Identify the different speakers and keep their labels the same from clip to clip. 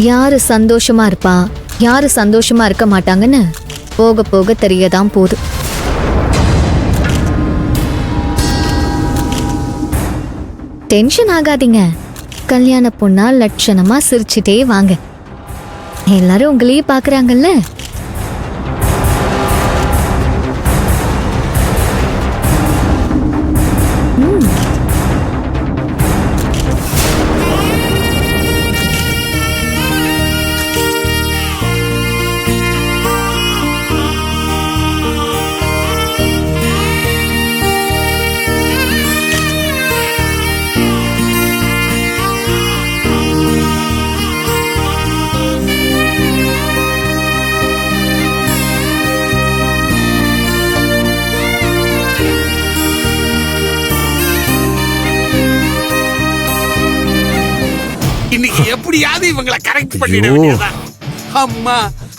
Speaker 1: யாரு சந்தோஷமா இருப்பா, யாரு சந்தோஷமா இருக்க மாட்டாங்கன்னு போக போக தெரியதான் போகுது. டென்ஷன் ஆகாதீங்க. கல்யாண பொண்ணா லட்சணமா சிரிச்சுட்டே வாங்க. எல்லாரும் உங்களையே பாக்குறாங்கல்ல.
Speaker 2: இன்னைக்கு எப்படியாவது இவங்களை கரெக்ட் பண்ணிட வேண்டியதான். அம்மா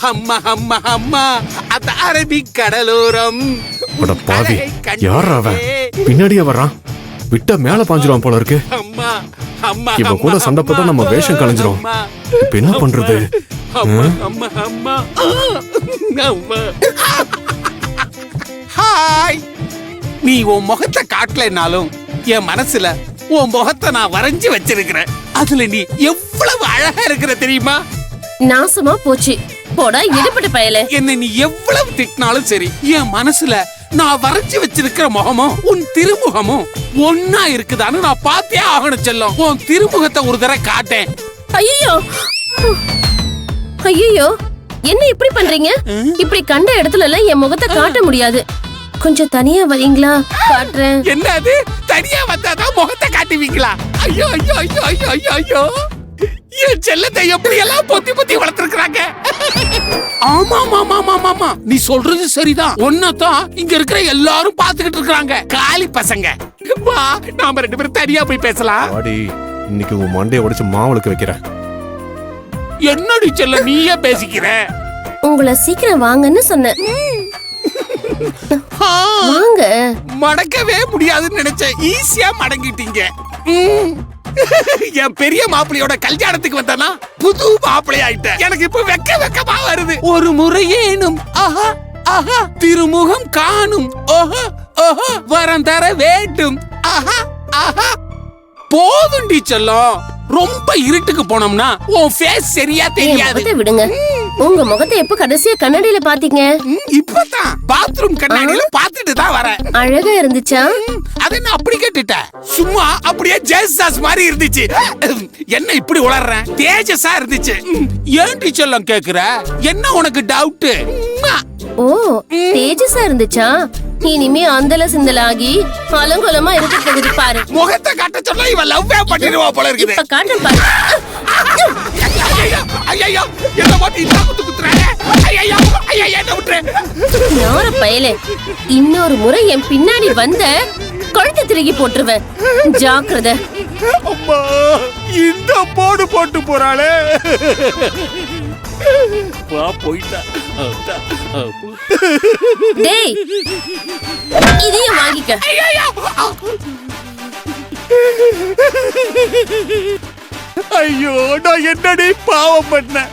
Speaker 2: அம்மா அம்மா அம்மா அந்த அரபிக் கடலோரம்.
Speaker 3: பாவி யார் அவன்? பின்னாடியே வர்றான். விட்டா மேல பாஞ்சிருவான் போல இருக்கு.
Speaker 2: அம்மா அம்மா
Speaker 3: இவன் கூட சண்டை போட்டா நம்ம வேஷம் கலைஞ்சிரும். இப்ப என்ன பண்றது?
Speaker 2: அம்மா அம்மா அம்மா அம்மா. ஹாய். நீ உன் முகத்தை காட்டலைனாலும் என் மனசுல உன் முகத்தை நான் வரைஞ்சு வச்சிருக்கிறேன். அதுல நீ எவ்வளவு அழகா இருக்கிற தெரியுமா?
Speaker 4: நாசமா போச்சு போடா எடுபட்டு பயலே.
Speaker 2: என்ன நீ எவ்வளவு திட்டினாலும் சரி, என் மனசுல நான் வரைஞ்சு வச்சிருக்கிற முகமும் உன் திருமுகமும் ஒன்னா இருக்குதான்னு நான் பார்த்தே ஆகணும் செல்லம். உன் திருமுகத்தை ஒரு தடவை காட்டேன்.
Speaker 4: ஐயோ ஐயோ என்ன இப்படி பண்றீங்க? இப்படி கண்ட இடத்துல எல்லாம் என் முகத்தை காட்ட முடியாது. கொஞ்சம் தனியா வரீங்களா? காட்டுறேன்.
Speaker 2: என்னது தனியா வந்தாதான் முகத்தை காட்டுவீங்களா? ஐயோ ஐயோ ஐயோ ஐயோ ஐயோ ஐயோ. என் செல்லத்தை எப்படி எல்லாம் பொத்தி பொத்தி வளர்த்திருக்காங்க. ஆமா ஆமா ஆமா ஆமா நீ சொல்றது சரிதான். ஒன்னதான் இங்க இருக்கிற எல்லாரும் பாத்துக்கிட்டு இருக்காங்க. காலி பசங்க. வா நாம ரெண்டு பேரும் தனியா போய் பேசலாம்.
Speaker 3: வாடி, இன்னைக்கு உன் மண்டையை உடைச்சு மாவுளுக்கு வைக்கிறேன்.
Speaker 2: என்னடி செல்ல நீயே பேசிக்கிற?
Speaker 4: உங்களை சீக்கிரம் வாங்கன்னு சொன்னேன். வாங்க.
Speaker 2: மடக்கவே முடியாதுன்னு நினைச்சேன். ஈஸியா மடங்கிட்டீங்க. என் பெரிய மாப்பிள்ளையோட கல்யாணத்துக்கு வந்தானா புது மாப்பிள்ளை ஆயிட்டேன். எனக்கு இப்ப வெக்கமா வருது. ஒரு முறையேனும் ஆஹா ஆஹா திருமுகம் காணும் ஓஹோ ஓஹோ வரம் தர வேண்டும் ஆஹா ஆஹா. போதுண்டி செல்லம். ரொம்ப இருட்டுக்கு போனோம்னா உன் ஃபேஸ் சரியா தெரியாது.
Speaker 4: விடுங்க. உங்க முகத்தை எப்ப கடைசியா கண்ணாடியில பாத்தீங்க?
Speaker 2: இப்பதான் பாத்ரூம் கண்ணாடியில பாத்துட்டு தான் வரேன்.
Speaker 4: அழகா இருந்துச்சா?
Speaker 2: அதை நான் அப்படி கேட்டுட்டேன். சும்மா அப்படியே ஜேசஸ் மாதிரி இருந்துச்சு. என்ன இப்படி உளறேன்? தேஜஸா இருந்துச்சு. ஏன்டி செல்லம் கேக்குற? என்ன உனக்கு டவுட்?
Speaker 4: ஓ தேஜஸா இருந்துச்சா? இனிமே அந்தல சிந்தலாகி அலங்கோலமா இருக்க போகுது பாரு.
Speaker 2: முகத்தை காட்ட சொன்னா இவன் லவ்வே பண்ணிடுவா போல இருக்குது.
Speaker 4: இப்ப காட்டுறேன் பாரு.
Speaker 2: ஐயோ என்ன மாட்டி இந்த குத்து குத்துறானே. ஐயோ ஐயோ என்ன விட்டுற?
Speaker 4: யார பயலே. இன்னொரு முறை என் பின்னாடி வந்த கழுத்தை திருகி போட்டுருவேன். ஜாக்கிரதை.
Speaker 2: அம்மா இந்த போடு போட்டு போறாளே. வா போய்டா.
Speaker 4: டேய் இதையும் வாங்கிக்க.
Speaker 2: ஐயோ நான் என்னடி பாவம் பண்ணேன்.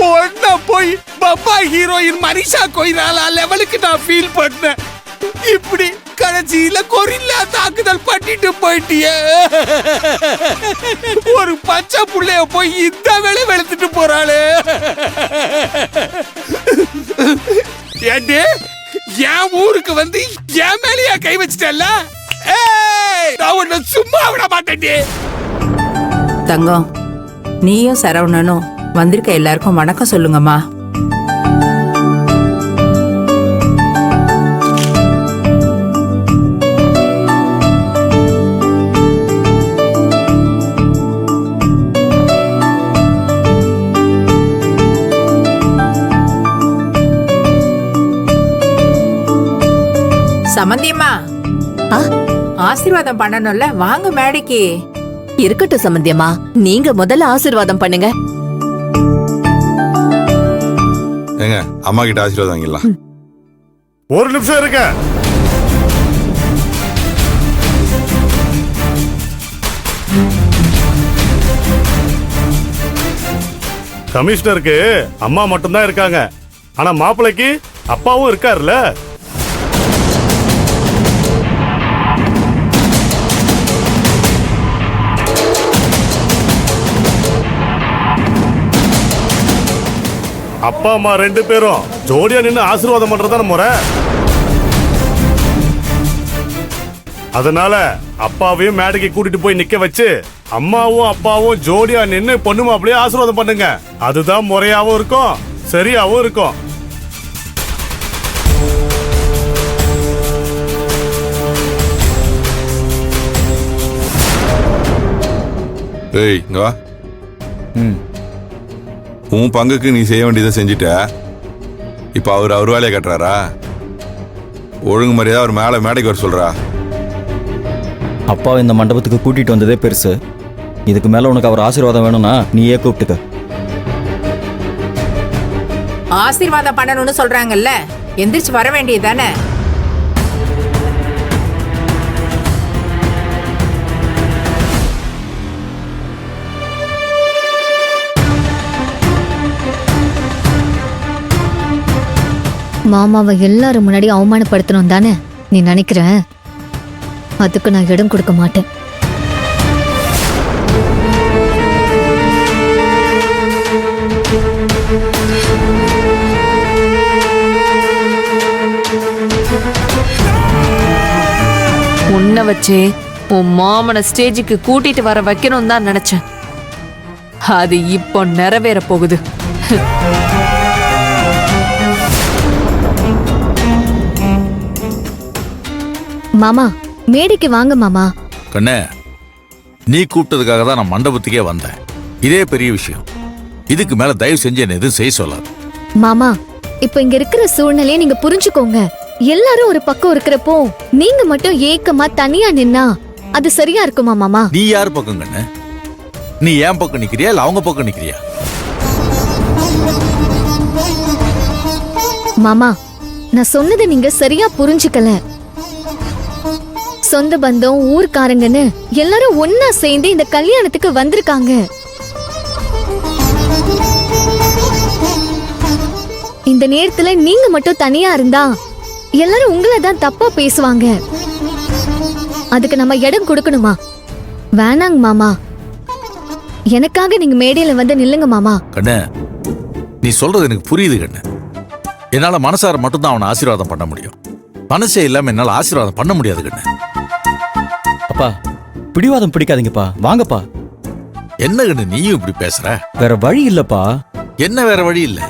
Speaker 2: ஒன்ன போய் பப்பா ஹீரோயின் மனிஷா கொய்ராலா லெவலுக்கு நான் ஃபீல் பண்ணேன். இப்படி கடைசியில கொரில்லா தாக்குதல் பண்ணிட்டு போயிட்டியே. ஒரு பச்சை புள்ளைய போய் இந்த வேலை வெளுத்துட்டு போறாளே. ஏண்டே என் ஊருக்கு வந்து என் மேலேயே கை வச்சிட்டல்ல. நான் உன்னை சும்மா விட மாட்டேன்டி.
Speaker 5: தங்கம், நீயும் சரவணனும் வந்திருக்க எல்லாருக்கும் வணக்கம் சொல்லுங்கம்மா. சமந்தியம்மா, ஆசீர்வாதம் பண்ணணும்ல, வாங்க மேடைக்கு.
Speaker 6: இருக்கட்டும் சம்பந்தியம்மா, நீங்க முதல்ல ஆசீர்வாதம் பண்ணுங்க.
Speaker 7: ஏங்க அம்மா கிட்ட ஆசீர்வாதம் வாங்கிடலாம்.
Speaker 3: ஒரு நிமிஷம் இருக்க.
Speaker 8: கமிஷனருக்கு அம்மா மட்டும்தான் இருக்காங்க, ஆனா மாப்பிள்ளைக்கு அப்பாவும் இருக்காருல்ல. அப்பா அம்மா 2 பேரும் ஜோடியா நின்று ஆசீர்வாதம் பண்றதான முறை. அதனால அப்பாவையும் மேடைக்கு கூட்டிட்டு போய் நிக்க வச்சு அம்மாவும் அப்பாவும் ஜோடியா நின்னு பொண்ணு மாப்பிளையே ஆசீர்வாதம் பண்ணுங்க. அதுதான் முறையாவும் இருக்கும், சரியாவும் இருக்கும்.
Speaker 7: ஏய் இங்க வா. உன் பங்குக்கு நீ செய்ய வேண்டியதை செஞ்சுட்ட. இப்ப அவர் வேலையை கட்டுறாரா? ஒழுங்கு மரியாதை அவர் மேடைக்கு வர சொல்றா.
Speaker 9: அப்பாவை இந்த மண்டபத்துக்கு கூட்டிட்டு வந்ததே பெருசு. இதுக்கு மேல உனக்கு அவர் ஆசீர்வாதம் வேணும்னா நீயே கூப்பிட்டுக்க.
Speaker 5: ஆசீர்வாதம் பண்ணணும்னு சொல்றாங்கல்ல, எந்திரிச்சு வர வேண்டியதானே.
Speaker 1: மாமாவை எல்லாரும் முன்னாடி அவமானப்படுத்தணும் தானே நீ நினைக்கிற? அதுக்கு நான் இடம் கொடுக்க மாட்டேன்.
Speaker 6: உன்னை வச்சே உன் மாமனை ஸ்டேஜுக்கு கூட்டிட்டு வர வைக்கணும் தான் நினைச்சேன். அது இப்போ நிறைவேற போகுது.
Speaker 1: மாமா மேடைக்கு வாங்க மாமா.
Speaker 10: கண்ணே, நீ கூப்பிட்டதுக்காக தான் நான் மண்டபத்துக்கே வந்தேன். இதே பெரிய விஷயம். இதுக்கு மேல தயவு செஞ்சு என்ன எதுவும் செய்ய சொல்லாது.
Speaker 1: மாமா இப்ப இங்க இருக்கிற சூழ்நிலையை நீங்க புரிஞ்சுக்கோங்க. எல்லாரும் ஒரு பக்கம் இருக்கிறப்போ நீங்க மட்டும் ஏக்கமா தனியா நின்னா அது சரியா இருக்குமா மாமா?
Speaker 10: நீ யார் பக்கம் கண்ணு? நீ என் பக்கம் நிக்கிறியா இல்ல அவங்க பக்கம் நிக்கிறியா?
Speaker 1: மாமா நான் சொன்னதை நீங்க சரியா புரிஞ்சுக்கல. சொந்த பந்தம் ஊர்க்காரங்கன்னு எல்லாரும் ஒன்னா சேர்ந்து இந்த கல்யாணத்துக்கு வந்திருக்காங்க. இந்த நேரத்துல நீங்க மட்டும் தனியா இருந்தா எல்லாரும் உங்களை தான் தப்பா பேசுவாங்க. அதுக்கு நம்ம இடம் கொடுக்கணுமா? வேணாங்க மாமா. எனக்காக நீங்க மேடையில வந்து நில்லுங்க மாமா.
Speaker 10: கண்ணு, நீ சொல்றது எனக்கு புரியுது கண்ணு. என்னால மனசார மட்டும் தான் அவனை ஆசீர்வாதம் பண்ண முடியும். மனசே இல்லாம என்னால ஆசீர்வாதம் பண்ண முடியாது கண்ணு.
Speaker 9: அப்பா பிடிவாதம் பிடிக்காதீங்கப்பா, வாங்கப்பா.
Speaker 10: என்ன கண்ணு நீயும் இப்படி பேசுற?
Speaker 9: வேற வழி இல்லப்பா.
Speaker 10: என்ன வேற வழி இல்ல?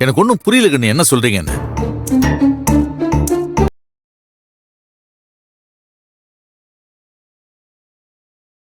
Speaker 10: எனக்கு ஒன்னும் புரியல கண்ணு, என்ன சொல்றீங்க? என்ன